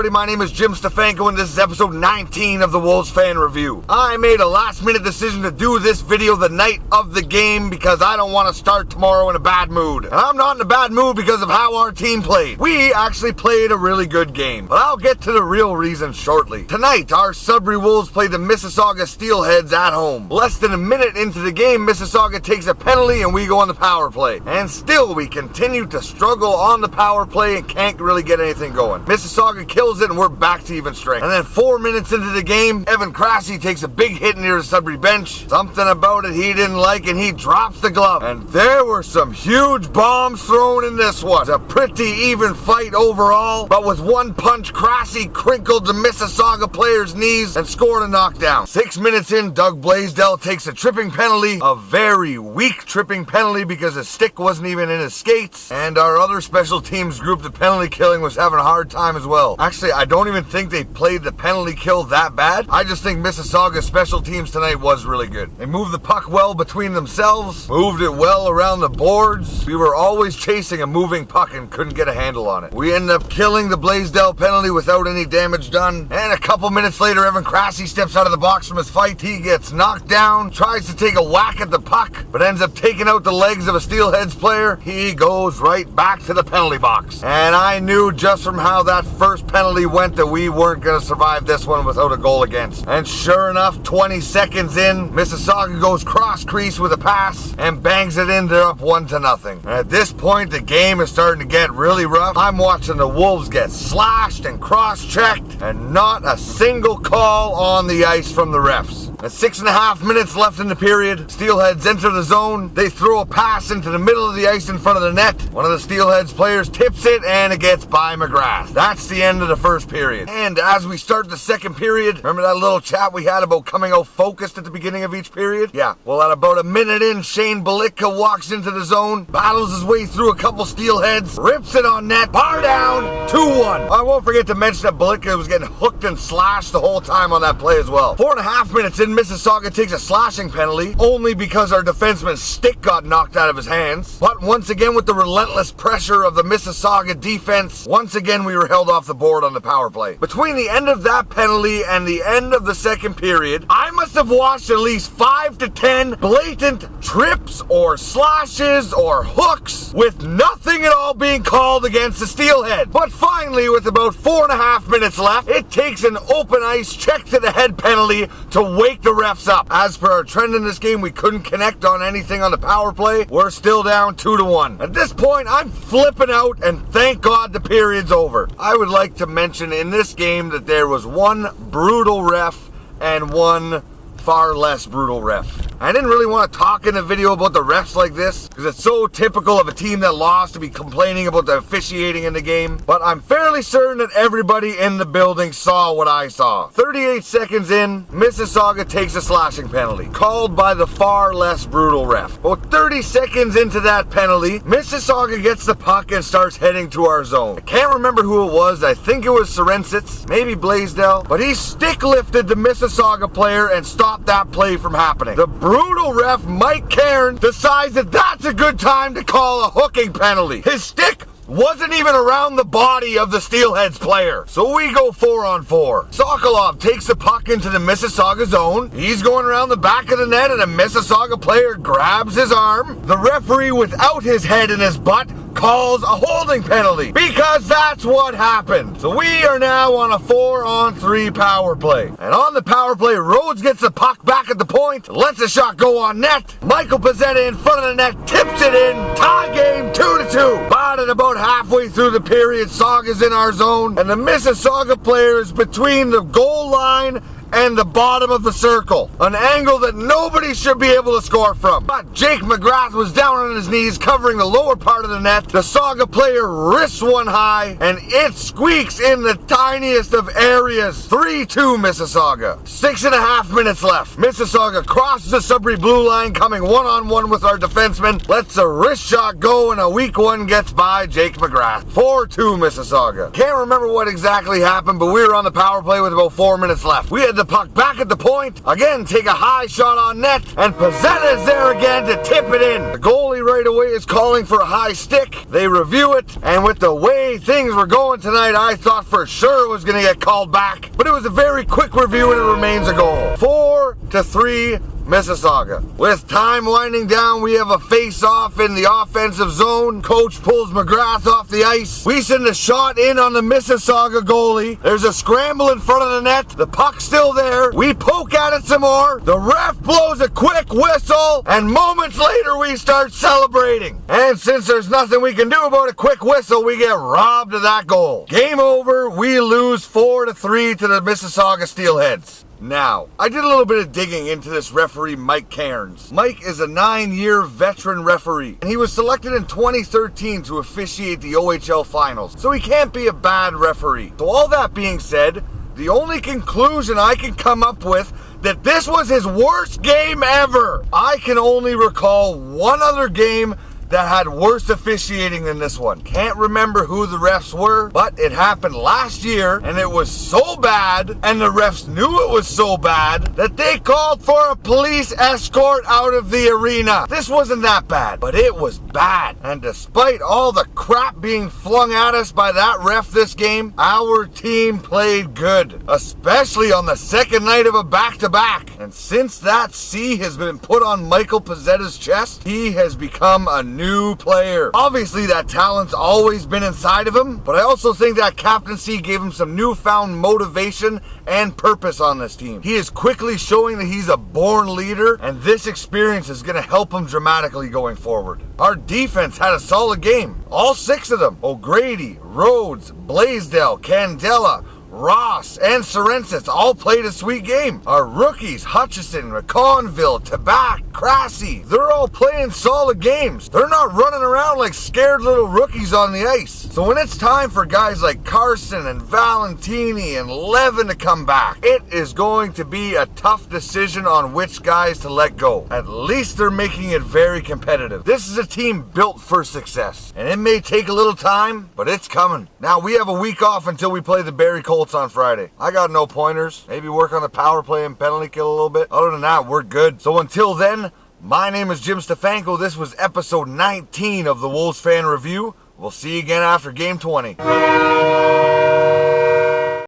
everybody, my name is Jim Stefanko and this is episode 19 of the Wolves Fan Review. I made a last minute decision to do this video the night of the game because I don't want to start tomorrow in a bad mood. And I'm not in a bad mood because of how our team played. We actually played a really good game, but I'll get to the real reason shortly. Tonight, our Sudbury Wolves played the Mississauga Steelheads at home. Less than a minute into the game, Mississauga takes a penalty and we go on the power play. And still, we continue to struggle on the power play and can't really get anything going. Mississauga kills it and we're back to even strength. And then 4 minutes into the game, Evan Crassy takes a big hit near the Sudbury bench. Something about it he didn't like and he drops the glove. And there were some huge bombs thrown in this one. It's a pretty even fight overall, but with one punch, Crassy crinkled the Mississauga player's knees and scored a knockdown. 6 minutes in, Doug Blaisdell takes a tripping penalty, a very weak tripping penalty because his stick wasn't even in his skates, and our other special teams group, the penalty killing, was having a hard time as well. Actually, I don't even think they played the penalty kill that bad. I just think Mississauga's special teams tonight was really good. They moved the puck well between themselves, moved it well around the boards. We were always chasing a moving puck and couldn't get a handle on it. We ended up killing the Blaisdell penalty without any damage done, and a couple minutes later, Evan Crassy steps out of the box from his fight. He gets knocked down, tries to take a whack at the puck, but ends up taking out the legs of a Steelheads player. He goes right back to the penalty box. And I knew just from how that first penalty went that we weren't going to survive this one without a goal against. And sure enough, 20 seconds in, Mississauga goes cross crease with a pass and bangs it in. They're up 1-0. And at this point, the game is starting to get really rough. I'm watching the Wolves get slashed and cross-checked and not a single call on the ice from the refs. At 6.5 minutes left in the period, Steelheads enter the zone. They throw a pass into the middle of the ice in front of the net. One of the Steelheads players tips it and it gets by McGrath. That's the end of the first period. And as we start the second period, remember that little chat we had about coming out focused at the beginning of each period? Yeah, well, at about a minute in, Shane Belitka walks into the zone, battles his way through a couple Steelheads, rips it on net, bar down, 2-1. I won't forget to mention that Belitka was getting hooked and slashed the whole time on that play as well. 4.5 minutes in, Mississauga takes a slashing penalty, only because our defenseman's stick got knocked out of his hands. But once again, with the relentless pressure of the Mississauga defense, once again we were held off the board on the power play. Between the end of that penalty and the end of the second period, I must have watched at least 5 to 10 blatant trips or slashes or hooks with nothing at all being called against the Steelhead. But finally, with about 4.5 minutes left, it takes an open ice check to the head penalty to wake the refs up. As per our trend in this game, we couldn't connect on anything on the power play. We're still down 2-1. At this point, I'm flipping out and thank God the period's over. I would like to mention in this game that there was one brutal ref and one far less brutal ref. I didn't really want to talk in the video about the refs like this because it's so typical of a team that lost to be complaining about the officiating in the game, but I'm fairly certain that everybody in the building saw what I saw. 38 seconds in, Mississauga takes a slashing penalty, called by the far less brutal ref. About 30 seconds into that penalty, Mississauga gets the puck and starts heading to our zone. I can't remember who it was. I think it was Sorensits, maybe Blaisdell, but he stick lifted the Mississauga player and stopped that play from happening. The brutal ref, Mike Cairn, decides that that's a good time to call a hooking penalty. His stick wasn't even around the body of the Steelheads player. So we go 4-on-4. Sokolov takes the puck into the Mississauga zone. He's going around the back of the net and a Mississauga player grabs his arm. The referee, without his head in his butt, calls a holding penalty because that's what happened. So we are now on a 4-on-3 power play. And on the power play, Rhodes gets the puck back at the point, lets a shot go on net. Michael Pezzetta in front of the net tips it in. Tie game 2-2. But at about halfway through the period, Sauga's in our zone and the Mississauga player is between the goal line and the bottom of the circle. An angle that nobody should be able to score from. But Jake McGrath was down on his knees covering the lower part of the net. The Sauga player wrists one high and it squeaks in the tiniest of areas. 3-2 Mississauga. 6.5 minutes left. Mississauga crosses the Sudbury blue line, coming one-on-one with our defenseman. Lets a wrist shot go and a weak one gets by Jake McGrath. 4-2 Mississauga. Can't remember what exactly happened, but we were on the power play with about 4 minutes left. We had the puck back at the point, again take a high shot on net, and Pezzetta is there again to tip it in. The goalie right away is calling for a high stick. They review it, and with the way things were going tonight, I thought for sure it was going to get called back. But it was a very quick review, and it remains a goal. 4-3 Mississauga. With time winding down, we have a face-off in the offensive zone. Coach pulls McGrath off the ice. We send a shot in on the Mississauga goalie. There's a scramble in front of the net. The puck's still there. We poke at it some more. The ref blows a quick whistle, and moments later we start celebrating. And since there's nothing we can do about a quick whistle, we get robbed of that goal. Game over. We lose 4-3 to the Mississauga Steelheads. Now, I did a little bit of digging into this referee, Mike Cairns. Mike is a 9-year veteran referee, and he was selected in 2013 to officiate the OHL finals, so he can't be a bad referee. So all that being said, the only conclusion I can come up with that this was his worst game ever. I can only recall one other game that had worse officiating than this one. Can't remember who the refs were, but it happened last year, and it was so bad, and the refs knew it was so bad, that they called for a police escort out of the arena. This wasn't that bad, but it was bad. And despite all the crap being flung at us by that ref this game, our team played good, especially on the second night of a back-to-back. And since that C has been put on Michael Pezzetta's chest, he has become a new player. Obviously, that talent's always been inside of him, but I also think that captaincy gave him some newfound motivation and purpose on this team. He is quickly showing that he's a born leader, and this experience is going to help him dramatically going forward. Our defense had a solid game. All 6 of them. O'Grady, Rhodes, Blaisdell, Candela, Ross, and Sorensis all played a sweet game. Our rookies, Hutchison, McConville, Tabak, Cressy, they're all playing solid games. They're not running around like scared little rookies on the ice. So when it's time for guys like Carson and Valentini and Levin to come back, it is going to be a tough decision on which guys to let go. At least they're making it very competitive. This is a team built for success, and it may take a little time, but it's coming. Now, we have a week off until we play the Barrie Colts on Friday. I got no pointers. Maybe work on the power play and penalty kill a little bit. Other than that, we're good. So until then, my name is Jim Stefanko. This was episode 19 of the Wolves Fan Review. We'll see you again after game 20.